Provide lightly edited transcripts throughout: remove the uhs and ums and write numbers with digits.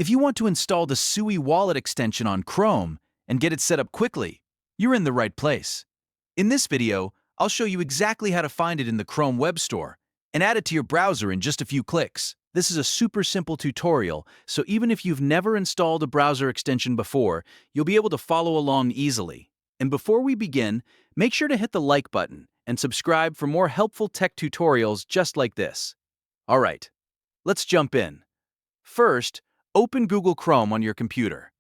If you want to install the Sui Wallet extension on Chrome and get it set up quickly, you're in the right place. In this video, I'll show you exactly how to find it in the Chrome Web Store and add it to your browser in just a few clicks. This is a super simple tutorial, so even if you've never installed a browser extension before, you'll be able to follow along easily. And before we begin, make sure to hit the like button and subscribe for more helpful tech tutorials just like this. All right, let's jump in. First, open Google Chrome on your computer.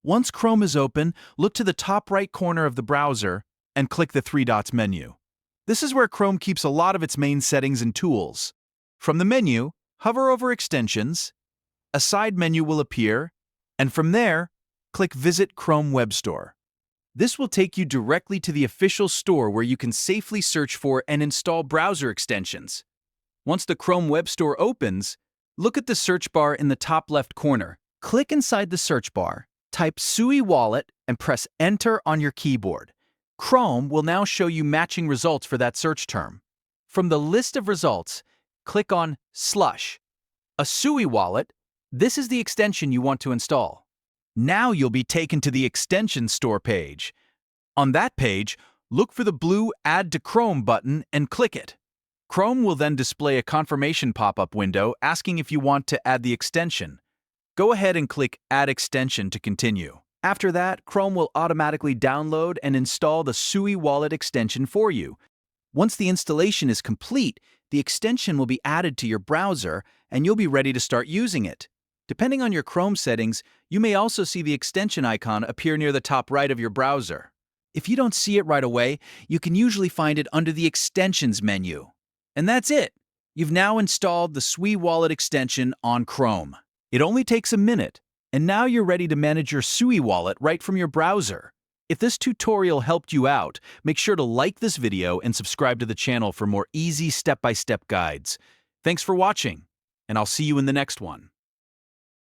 Once Chrome is open, look to the top right corner of the browser and click the three dots menu. This is where Chrome keeps a lot of its main settings and tools. From the menu, hover over Extensions, a side menu will appear, and from there, click Visit Chrome Web Store. This will take you directly to the official store where you can safely search for and install browser extensions. Once the Chrome Web Store opens, look at the search bar in the top left corner. Click inside the search bar, type Sui Wallet, and press Enter on your keyboard. Chrome will now show you matching results for that search term. From the list of results, click on Slush, a Sui wallet. This is the extension you want to install. Now you'll be taken to the Extension Store page. On that page, look for the blue Add to Chrome button and click it. Chrome will then display a confirmation pop-up window asking if you want to add the extension. Go ahead and click Add Extension to continue. After that, Chrome will automatically download and install the Sui Wallet extension for you. Once the installation is complete, the extension will be added to your browser and you'll be ready to start using it. Depending on your Chrome settings, you may also see the extension icon appear near the top right of your browser. If you don't see it right away, you can usually find it under the Extensions menu. And that's it! You've now installed the Sui Wallet extension on Chrome. It only takes a minute, and now you're ready to manage your Sui Wallet right from your browser. If this tutorial helped you out, make sure to like this video and subscribe to the channel for more easy step-by-step guides. Thanks for watching, and I'll see you in the next one.